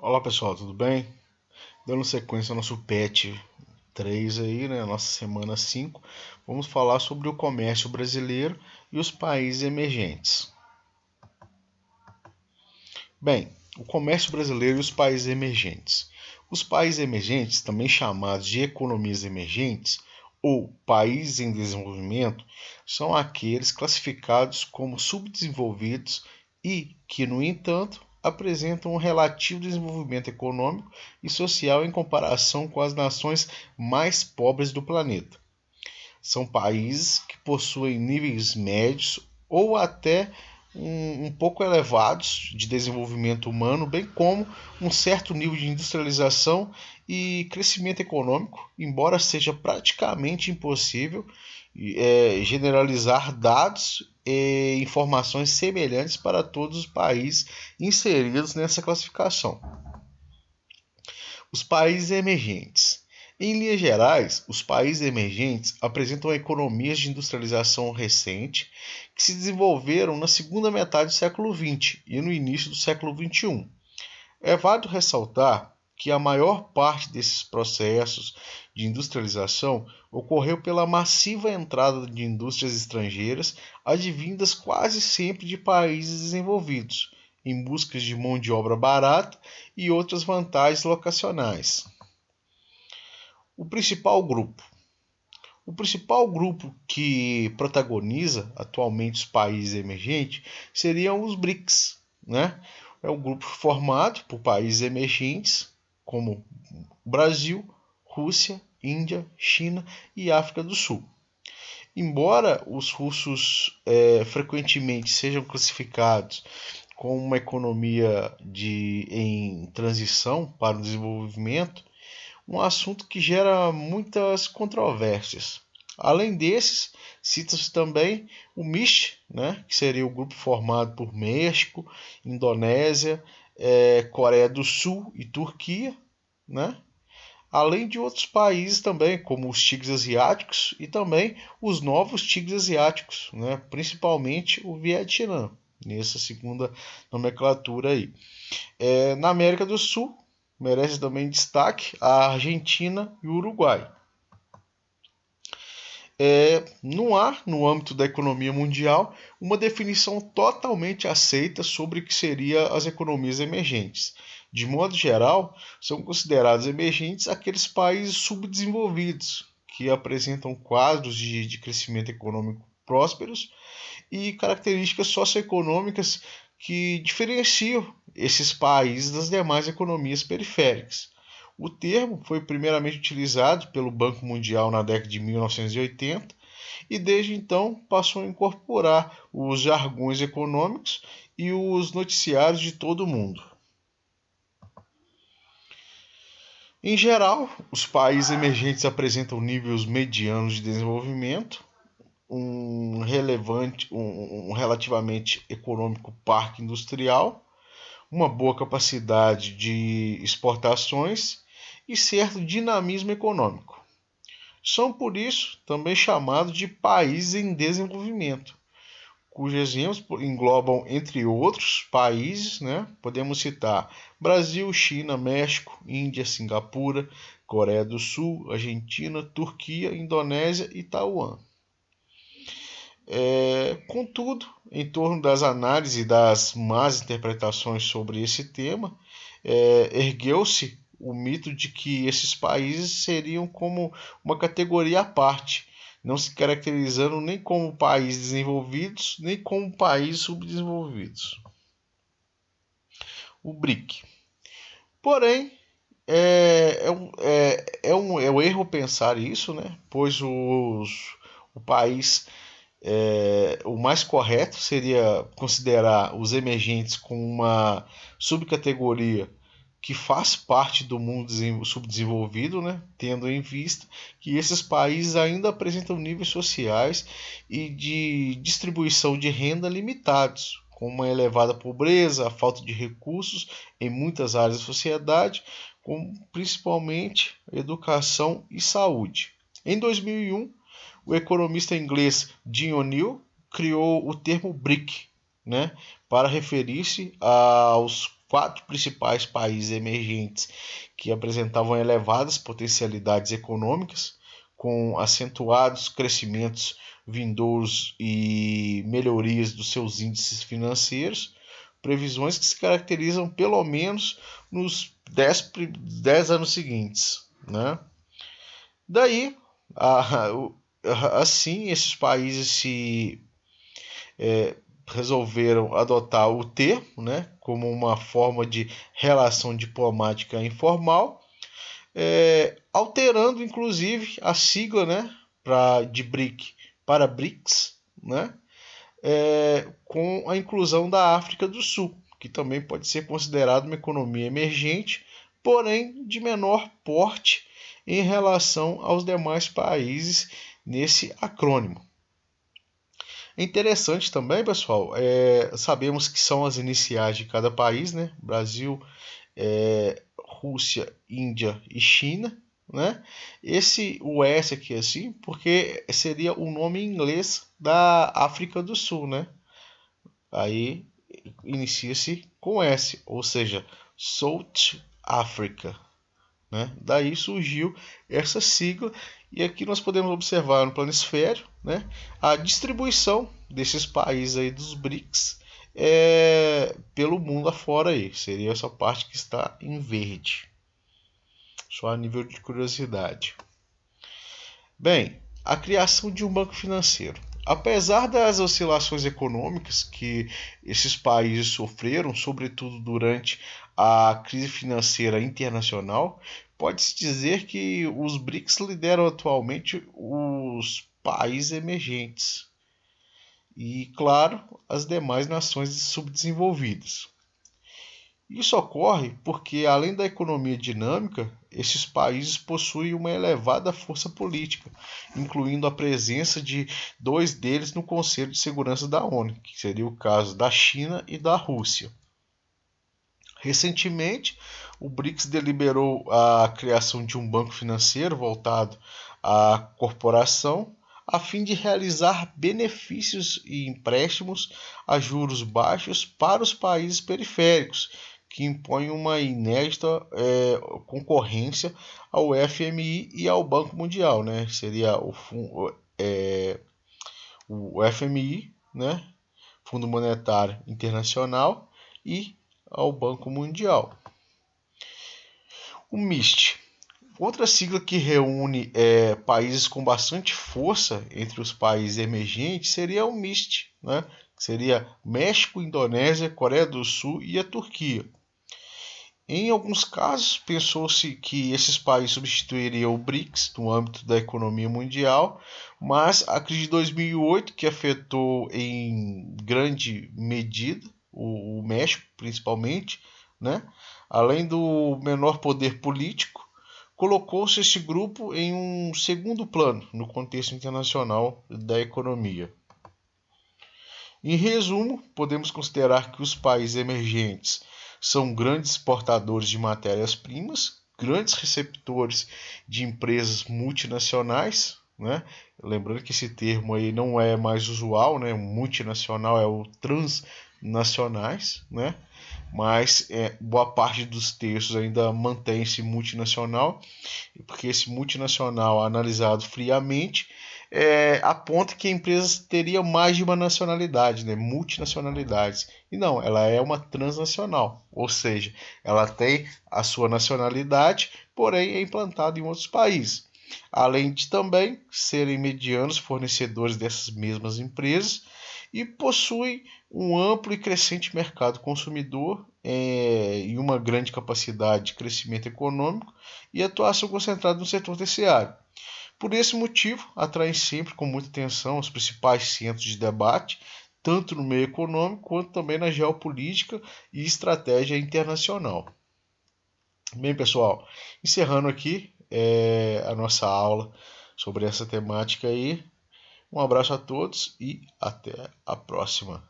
Olá pessoal, tudo bem? Dando sequência ao nosso PET 3 aí, né? Nossa semana 5, vamos falar sobre o comércio brasileiro e os países emergentes. Bem, o comércio brasileiro e os países emergentes. Os países emergentes, também chamados de economias emergentes ou países em desenvolvimento, são aqueles classificados como subdesenvolvidos e que, no entanto, apresentam um relativo desenvolvimento econômico e social em comparação com as nações mais pobres do planeta. São países que possuem níveis médios ou até um pouco elevados de desenvolvimento humano, bem como um certo nível de industrialização e crescimento econômico, embora seja praticamente impossível generalizar dados e informações semelhantes para todos os países inseridos nessa classificação. Os países emergentes. Em linhas gerais, os países emergentes apresentam economias de industrialização recente que se desenvolveram na segunda metade do século XX e no início do século XXI. É válido ressaltar que a maior parte desses processos de industrialização ocorreu pela massiva entrada de indústrias estrangeiras advindas quase sempre de países desenvolvidos, em busca de mão de obra barata e outras vantagens locacionais. O principal grupo. O principal grupo que protagoniza atualmente os países emergentes seriam os BRICS, né? É um grupo formado por países emergentes como Brasil, Rússia, Índia, China e África do Sul. Embora os russos frequentemente sejam classificados como uma economia em transição para o desenvolvimento, um assunto que gera muitas controvérsias. Além desses, cita-se também o MIST, né, que seria o grupo formado por México, Indonésia, Coreia do Sul e Turquia, né? Além de outros países também, como os tigres asiáticos e também os novos tigres asiáticos, né? Principalmente o Vietnã, nessa segunda nomenclatura aí. Na América do Sul, merece também destaque a Argentina e o Uruguai. Não há, no âmbito da economia mundial, uma definição totalmente aceita sobre o que seriam as economias emergentes. De modo geral, são considerados emergentes aqueles países subdesenvolvidos, que apresentam quadros de crescimento econômico prósperos e características socioeconômicas que diferenciam esses países das demais economias periféricas. O termo foi primeiramente utilizado pelo Banco Mundial na década de 1980 e desde então passou a incorporar os jargões econômicos e os noticiários de todo o mundo. Em geral, os países emergentes apresentam níveis medianos de desenvolvimento, um relativamente econômico parque industrial, uma boa capacidade de exportações e certo dinamismo econômico. São, por isso, também chamados de países em desenvolvimento, cujos exemplos englobam, entre outros países, né? Podemos citar Brasil, China, México, Índia, Singapura, Coreia do Sul, Argentina, Turquia, Indonésia e Taiwan. Contudo, em torno das análises e das más interpretações sobre esse tema, ergueu-se o mito de que esses países seriam como uma categoria à parte, não se caracterizando nem como países desenvolvidos, nem como países subdesenvolvidos. O BRIC. Porém, é um erro pensar isso, né? Pois o país o mais correto seria considerar os emergentes como uma subcategoria que faz parte do mundo subdesenvolvido, né? Tendo em vista que esses países ainda apresentam níveis sociais e de distribuição de renda limitados, com uma elevada pobreza, a falta de recursos em muitas áreas da sociedade, como principalmente educação e saúde. Em 2001, o economista inglês Jim O'Neill criou o termo BRIC, né, para referir-se aos 4 principais países emergentes que apresentavam elevadas potencialidades econômicas, com acentuados crescimentos vindouros e melhorias dos seus índices financeiros, previsões que se caracterizam pelo menos nos 10 anos seguintes, né? Daí, assim, esses países se resolveram adotar o termo, né, como uma forma de relação diplomática informal, alterando inclusive a sigla, né, de BRIC para BRICS, né, com a inclusão da África do Sul, que também pode ser considerada uma economia emergente, porém de menor porte em relação aos demais países nesse acrônimo. É interessante também, pessoal, sabemos que são as iniciais de cada país, né? Brasil, Rússia, Índia e China, né? O S aqui assim, porque seria o nome em inglês da África do Sul, né? Aí inicia-se com S, ou seja, South Africa, né? Daí surgiu essa sigla e aqui nós podemos observar no planisfério, né, a distribuição desses países aí dos BRICS pelo mundo afora aí. Seria essa parte que está em verde. Só a nível de curiosidade. Bem, a criação de um banco financeiro. Apesar das oscilações econômicas que esses países sofreram, sobretudo durante a crise financeira internacional, pode-se dizer que os BRICS lideram atualmente os países emergentes e, claro, as demais nações subdesenvolvidas. Isso ocorre porque, além da economia dinâmica, esses países possuem uma elevada força política, incluindo a presença de 2 deles no Conselho de Segurança da ONU, que seria o caso da China e da Rússia. Recentemente, o BRICS deliberou a criação de um banco financeiro voltado à corporação, a fim de realizar benefícios e empréstimos a juros baixos para os países periféricos, que impõe uma inédita concorrência ao FMI e ao Banco Mundial, né? Seria o FMI, né? Fundo Monetário Internacional, e ao Banco Mundial. O MIST, outra sigla que reúne países com bastante força entre os países emergentes, seria o MIST, né? Que seria México, Indonésia, Coreia do Sul e a Turquia. Em alguns casos, pensou-se que esses países substituiriam o BRICS no âmbito da economia mundial, mas a crise de 2008, que afetou em grande medida o México, principalmente, né, além do menor poder político, colocou-se esse grupo em um segundo plano no contexto internacional da economia. Em resumo, podemos considerar que os países emergentes são grandes exportadores de matérias-primas, grandes receptores de empresas multinacionais, né? Lembrando que esse termo aí não é mais usual, né? O multinacional é o transnacionais, né? Mas boa parte dos textos ainda mantém esse multinacional, porque esse multinacional, analisado friamente, aponta que a empresa teria mais de uma nacionalidade, né? Multinacionalidades. E não, ela é uma transnacional, ou seja, ela tem a sua nacionalidade, porém é implantada em outros países. Além de também serem medianos fornecedores dessas mesmas empresas e possuem um amplo e crescente mercado consumidor e uma grande capacidade de crescimento econômico e atuação concentrada no setor terciário. Por esse motivo, atraem sempre com muita atenção os principais centros de debate, tanto no meio econômico quanto também na geopolítica e estratégia internacional. Bem, pessoal, encerrando aqui a nossa aula sobre essa temática aí. Um abraço a todos e até a próxima.